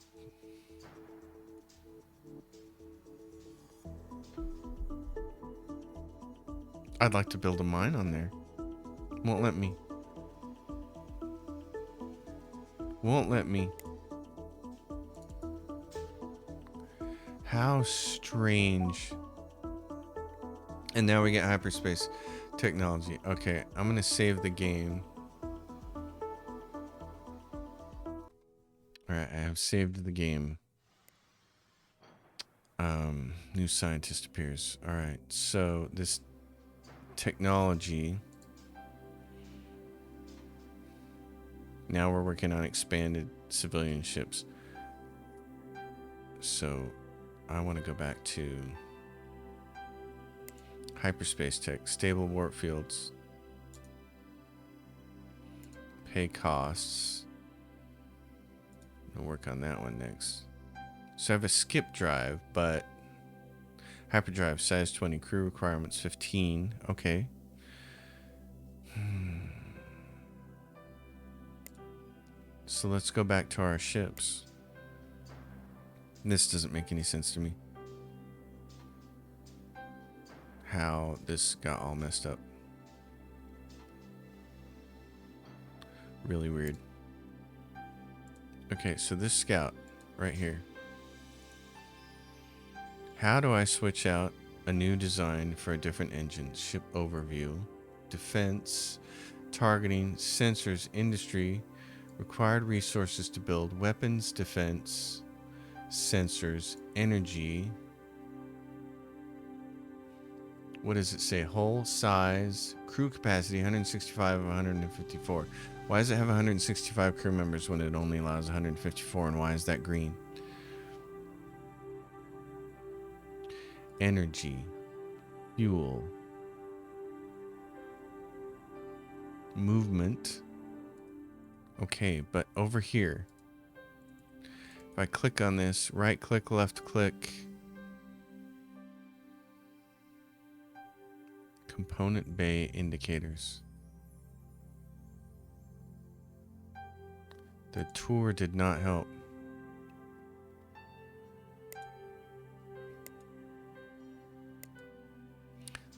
I'd like to build a mine on there. Won't let me. Won't let me. How strange. And now we get hyperspace technology. Okay, I'm gonna save the game. Alright, I have saved the game. New scientist appears. Alright, so this technology. Now we're working on expanded civilian ships. So I want to go back to hyperspace tech, stable warp fields, pay costs. I'll work on that one next. So I have a skip drive, but hyperdrive size 20, crew requirements 15. Okay. So let's go back to our ships. This doesn't make any sense to me. How this got all messed up. Really weird. Okay, so this scout right here. How do I switch out a new design for a different engine? Ship overview, defense, targeting, sensors, industry, required resources to build, weapons, defense, sensors, energy. What does it say? Hull size, crew capacity, 165 of 154. Why does it have 165 crew members when it only allows 154, and why is that green? Energy, fuel, movement. Okay, but over here, if I click on this, right click, left click, component bay indicators. The tour did not help.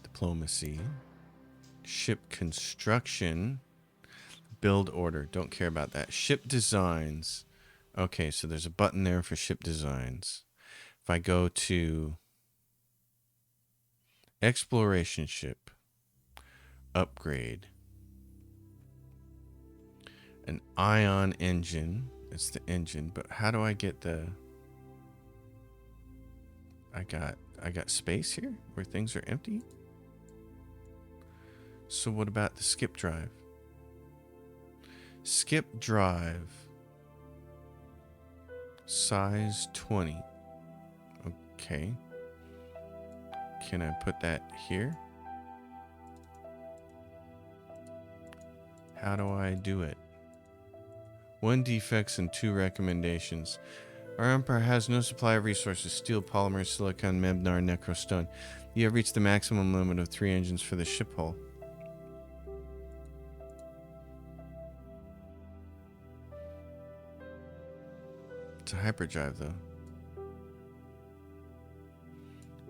Diplomacy, ship construction, build order. Don't care about that. Ship designs. Okay, so there's a button there for ship designs. If I go to exploration ship, upgrade, an ion engine. It's the engine, but how do I get the... I got space here where things are empty. So what about the skip drive? Skip drive. Size 20. Okay. Can I put that here? How do I do it? 1 defects and 2 recommendations. Our empire has no supply of resources: steel, polymer, silicon, mebnar, necrostone. You have reached the maximum limit of 3 engines for the ship hull. It's a hyperdrive, though.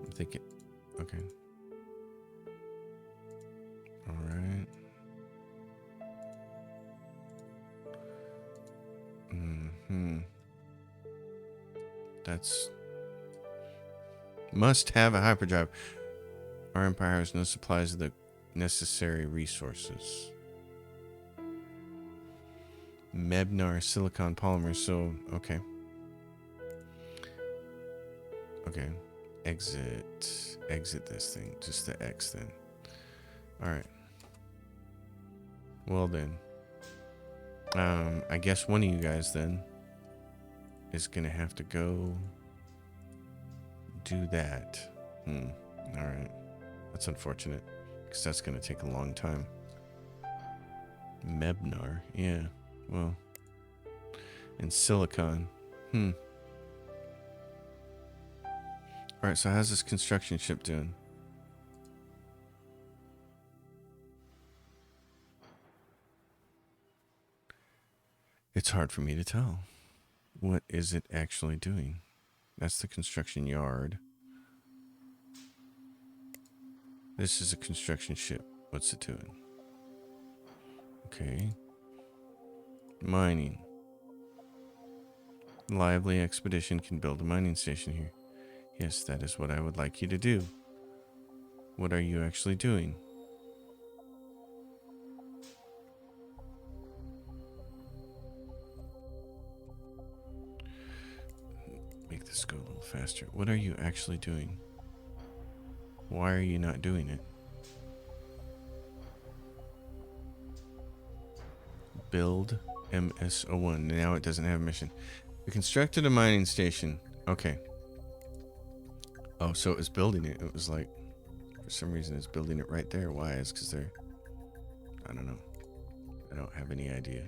I'm thinking... Okay. Alright. That's... Must have a hyperdrive. Our empire has no supplies of the necessary resources. Mebnar, silicon, polymer, so... Okay. Okay. Exit. Exit this thing. Just the X then. Alright. Well then. I guess one of you guys then is gonna have to go do that. Alright. That's unfortunate, because that's gonna take a long time. Mebnar, yeah. Well. And silicon. Alright, so how's this construction ship doing? It's hard for me to tell. What is it actually doing? That's the construction yard. This is a construction ship. What's it doing? Okay. Mining. Lively Expedition can build a mining station here. Yes, that is what I would like you to do. What are you actually doing? Make this go a little faster. What are you actually doing? Why are you not doing it? Build MS-01. Now it doesn't have a mission. We constructed a mining station. Okay. Oh, so it was building it. It was like, for some reason, it's building it right there. Why? It's because they're... I don't know. I don't have any idea.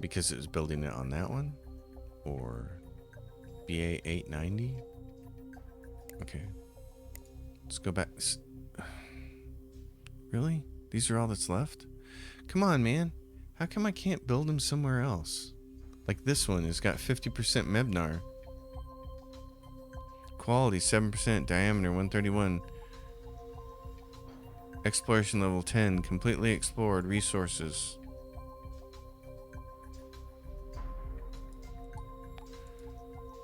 Because it was building it on that one? Or BA 890? Okay. Let's go back. Really? These are all that's left? Come on, man. How come I can't build them somewhere else? Like this one has got 50% Mebnar. Quality 7%. Diameter 131. Exploration level 10. Completely explored. Resources.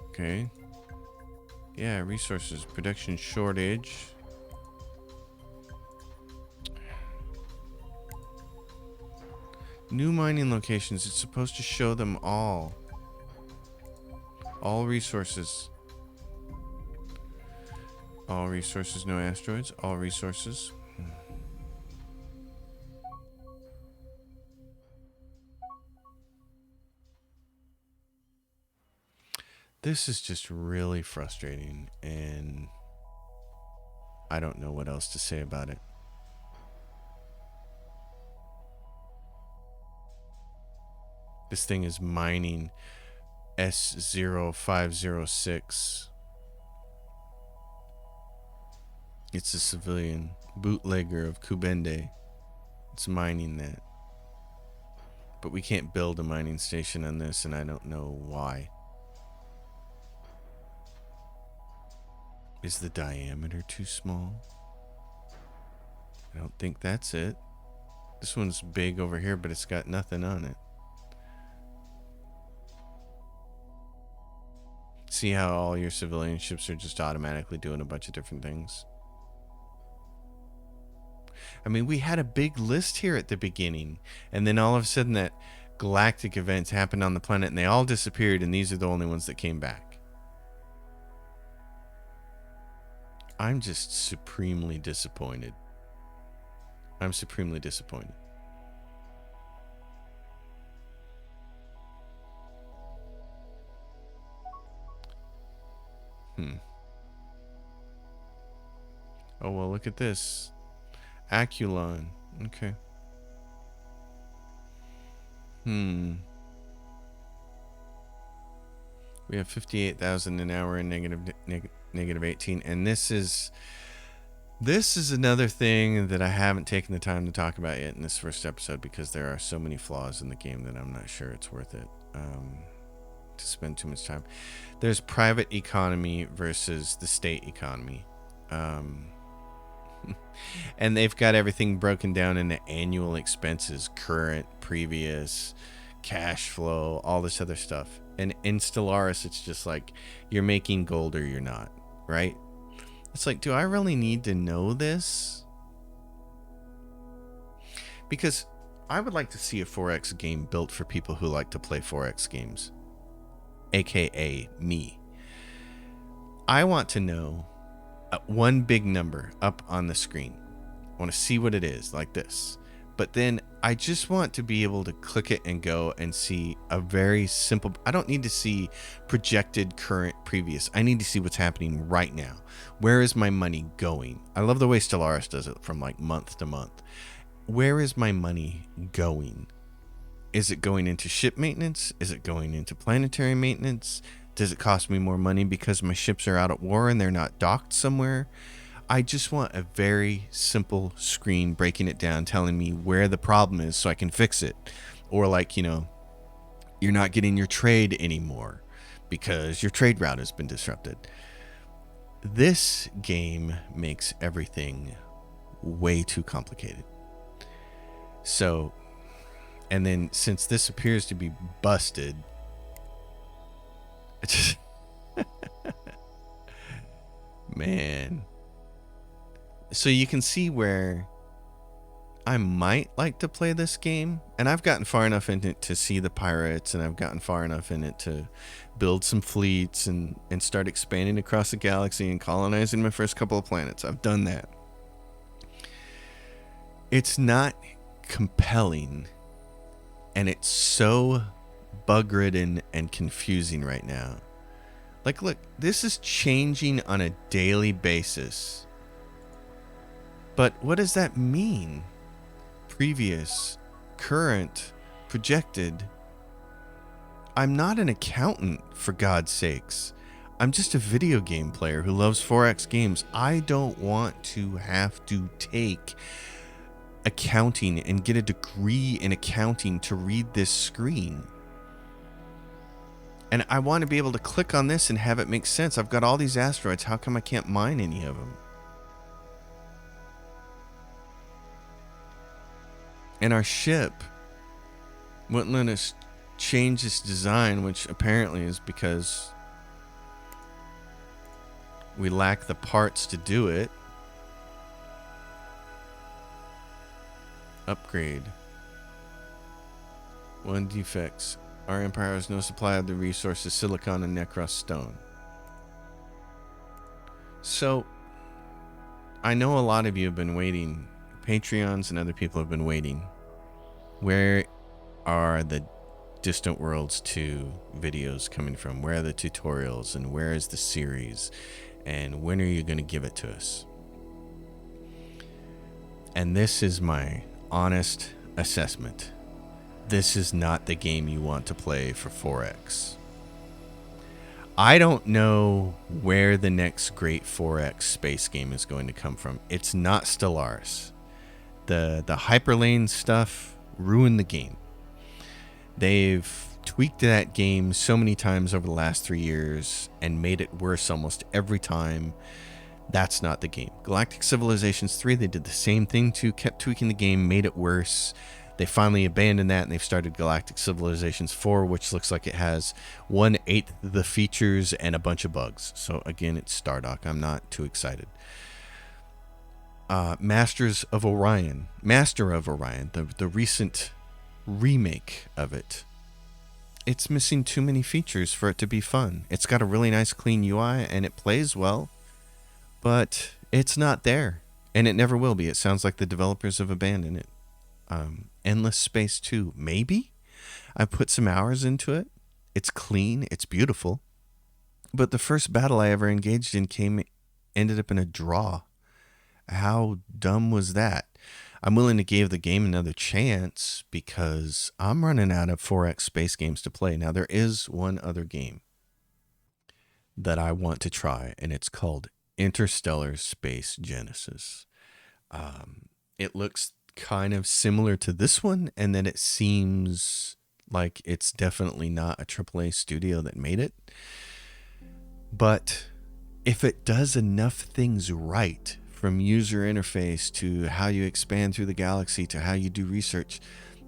Okay. Yeah, resources. Production shortage. New mining locations. It's supposed to show them all. All resources. All resources, no asteroids. All resources. This is just really frustrating, and I don't know what else to say about it. This thing is mining S0506. It's a civilian bootlegger of Kubende. It's mining that. But we can't build a mining station on this, and I don't know why. Is the diameter too small? I don't think that's it. This one's big over here, but it's got nothing on it. See how all your civilian ships are just automatically doing a bunch of different things? I mean, we had a big list here at the beginning, and then all of a sudden that galactic events happened on the planet, and they all disappeared, and these are the only ones that came back. I'm just supremely disappointed. I'm supremely disappointed. Oh, well, look at this. Aculon. Okay. We have 58,000 an hour and negative 18. And this is another thing that I haven't taken the time to talk about yet in this first episode, because there are so many flaws in the game that I'm not sure it's worth it to spend too much time. There's private economy versus the state economy. And they've got everything broken down into annual expenses, current, previous, cash flow, all this other stuff. And in Stellaris, it's just like, you're making gold or you're not, right? It's like, do I really need to know this? Because I would like to see a 4X game built for people who like to play 4X games, aka me. I want to know one big number up on the screen. I want to see what it is, like this. But then I just want to be able to click it and go and see a very simple... I don't need to see projected, current, previous. I need to see what's happening right now. Where is my money going? I love the way Stellaris does it from like month to month. Where is my money going? Is it going into ship maintenance? Is it going into planetary maintenance? Does it cost me more money because my ships are out at war and they're not docked somewhere? I just want a very simple screen breaking it down, telling me where the problem is so I can fix it. Or like, you're not getting your trade anymore because your trade route has been disrupted. This game makes everything way too complicated. So, and then since this appears to be busted, it's man. So you can see where I might like to play this game, and I've gotten far enough in it to see the pirates, and I've gotten far enough in it to build some fleets and start expanding across the galaxy and colonizing my first couple of planets. I've done that. It's not compelling, and it's so bug-ridden and confusing right now. Like, look, this is changing on a daily basis. But what does that mean? Previous, current, projected. I'm not an accountant, for God's sakes. I'm just a video game player who loves 4X games. I don't want to have to take accounting and get a degree in accounting to read this screen. And I want to be able to click on this and have it make sense. I've got all these asteroids. How come I can't mine any of them? And our ship wouldn't let us change its design, which apparently is because we lack the parts to do it. Upgrade. 1 defects. Our empire has no supply of the resources silicon and Necros stone. So, I know a lot of you have been waiting. Patreons and other people have been waiting. Where are the Distant Worlds 2 videos coming from? Where are the tutorials? And where is the series? And when are you going to give it to us? And this is my honest assessment. This is not the game you want to play for 4X. I don't know where the next great 4X space game is going to come from. It's not Stellaris. The Hyperlane stuff ruined the game. They've tweaked that game so many times over the last 3 years and made it worse almost every time. That's not the game. Galactic Civilizations 3, they did the same thing too, kept tweaking the game, made it worse. They finally abandoned that and they've started Galactic Civilizations 4, which looks like it has 1/8 the features and a bunch of bugs. So again, it's Stardock. I'm not too excited. Master of Orion, the recent remake of it. It's missing too many features for it to be fun. It's got a really nice clean UI and it plays well, but it's not there and it never will be. It sounds like the developers have abandoned it. Endless Space 2, maybe? I've put some hours into it. It's clean, it's beautiful. But the first battle I ever engaged in ended up in a draw. How dumb was that? I'm willing to give the game another chance because I'm running out of 4X space games to play. Now, there is one other game. that I want to try, and it's called Interstellar Space Genesis. It looks kind of similar to this one, and then it seems like it's definitely not a AAA studio that made it. But if it does enough things right, from user interface to how you expand through the galaxy to how you do research,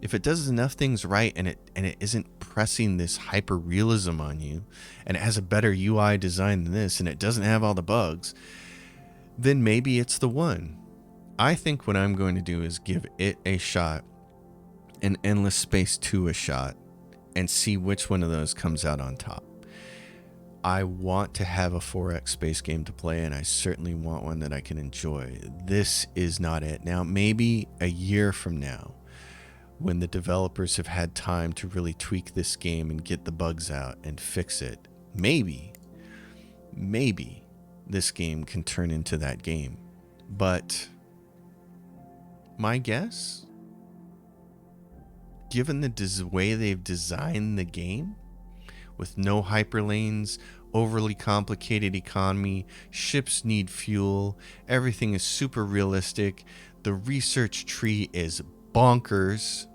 if it does enough things right and it isn't pressing this hyper realism on you, and it has a better UI design than this, and it doesn't have all the bugs, then maybe it's the one. I think what I'm going to do is give it a shot, and Endless Space 2 a shot, and see which one of those comes out on top. I want to have a 4X space game to play, and I certainly want one that I can enjoy. This is not it. Now, maybe a year from now, when the developers have had time to really tweak this game and get the bugs out and fix it, maybe this game can turn into that game. But my guess, given the way they've designed the game, with no hyperlanes, overly complicated economy, ships need fuel, everything is super realistic, the research tree is bonkers.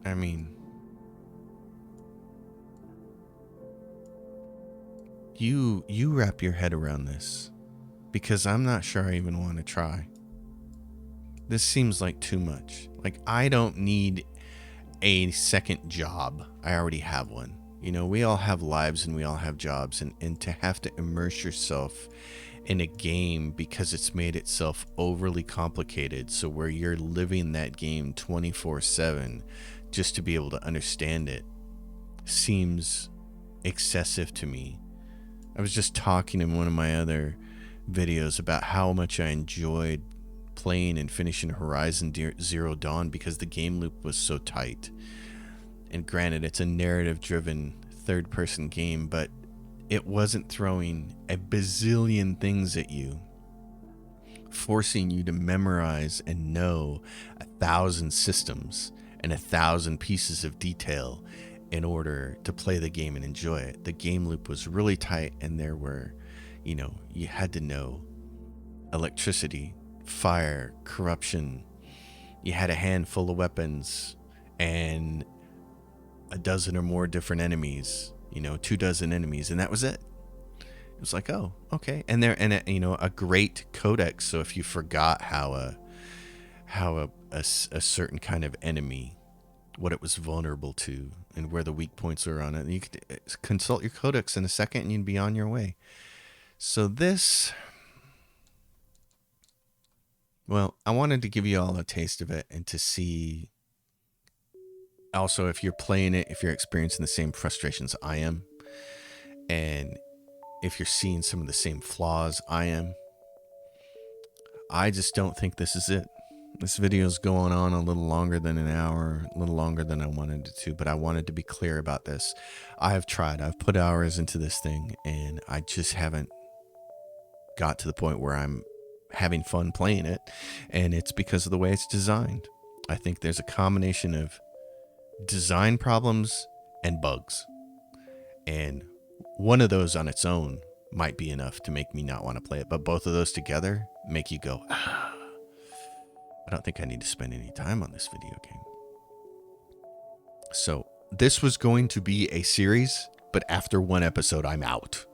I mean, you wrap your head around this, because I'm not sure I even want to try. This seems like too much. Like, I don't need a second job. I already have one. You know, we all have lives and we all have jobs, and to have to immerse yourself in a game because it's made itself overly complicated, so where you're living that game 24/7 just to be able to understand it, seems excessive to me. I was just talking in one of my other videos about how much I enjoyed playing and finishing Horizon Zero Dawn because the game loop was so tight. And granted, it's a narrative-driven third-person game, but it wasn't throwing a bazillion things at you, forcing you to memorize and know 1,000 systems and 1,000 pieces of detail in order to play the game and enjoy it. The game loop was really tight, and there were, you had to know electricity, fire, corruption. You had a handful of weapons and a dozen or more different enemies, 24 enemies, and that was it. It was like, oh, okay. And a great codex, so if you forgot how a certain kind of enemy, what it was vulnerable to and where the weak points are on it, you could consult your codex in a second and you'd be on your way. So this, well, I wanted to give you all a taste of it and to see also if you're playing it, if you're experiencing the same frustrations I am, and if you're seeing some of the same flaws I am. I just don't think this is it. This video is going on a little longer than an hour, a little longer than I wanted it to, but I wanted to be clear about this. I have tried. I've put hours into this thing, and I just haven't got to the point where I'm having fun playing it, and it's because of the way it's designed. I think there's a combination of design problems and bugs, and one of those on its own might be enough to make me not want to play it, but both of those together make you go, I don't think I need to spend any time on this video game. So this was going to be a series, but after one episode, I'm out.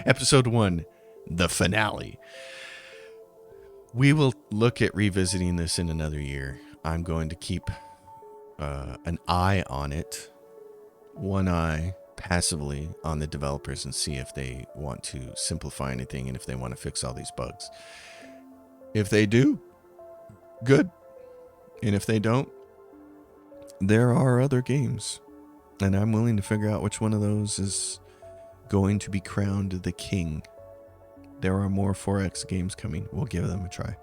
Episode 1, the finale. We will look at revisiting this in another year. I'm going to keep an eye on it, one eye passively on the developers, and see if they want to simplify anything and if they want to fix all these bugs. If they do, good. And if they don't, there are other games, and I'm willing to figure out which one of those is going to be crowned the king. There are more 4X games coming. We'll give them a try.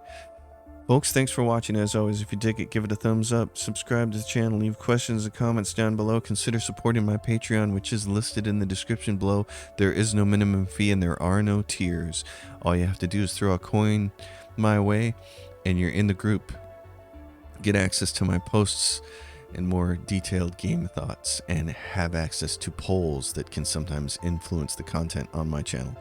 Folks, thanks for watching. As always, if you dig it, give it a thumbs up, subscribe to the channel, leave questions and comments down below. Consider supporting my Patreon, which is listed in the description below. There is no minimum fee and there are no tiers. All you have to do is throw a coin my way and you're in the group. Get access to my posts and more detailed game thoughts and have access to polls that can sometimes influence the content on my channel.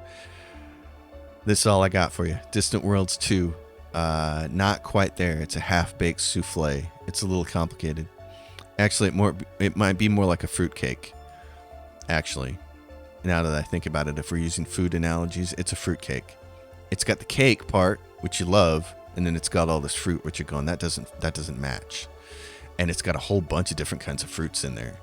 This is all I got for you. Distant Worlds 2. Not quite there. It's a half-baked souffle. It's a little complicated. Actually, it might be more like a fruitcake. Actually, now that I think about it, if we're using food analogies, it's a fruitcake. It's got the cake part, which you love, and then it's got all this fruit, which you're going, that doesn't match. And it's got a whole bunch of different kinds of fruits in there.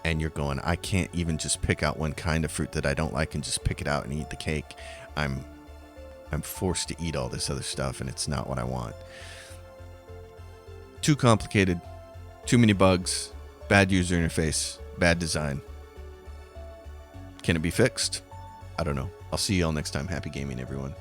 And you're going, I can't even just pick out one kind of fruit that I don't like and just pick it out and eat the cake. I'm forced to eat all this other stuff, and it's not what I want. Too complicated. Too many bugs. Bad user interface. Bad design. Can it be fixed? I don't know. I'll see you all next time. Happy gaming, everyone.